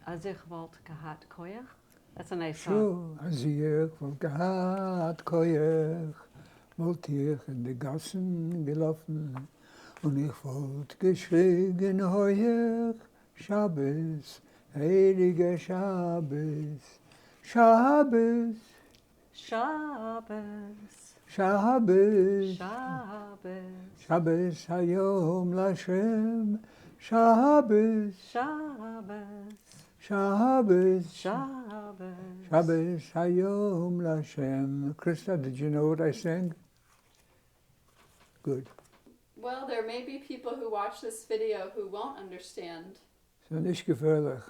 Ikh Volt Gehat Koyekh. That's a nice Sure, song. as Ikh Volt Gehat Koyekh, wollte ich in die Gassen gelaufen, und ich wollte geschrien heuer, Shabbos, heiliger Shabbos, Shabbos, Shabbos, Shabbos, Shabbos, Shabbos hayom Lashem, Shabbos, Shabbos, Shabbos, Shabbos. Shabbos hayom Lashem. Krista, did you know what I sang? Good. Well, there may be people who watch this video who won't understand. So nicht gefährlich.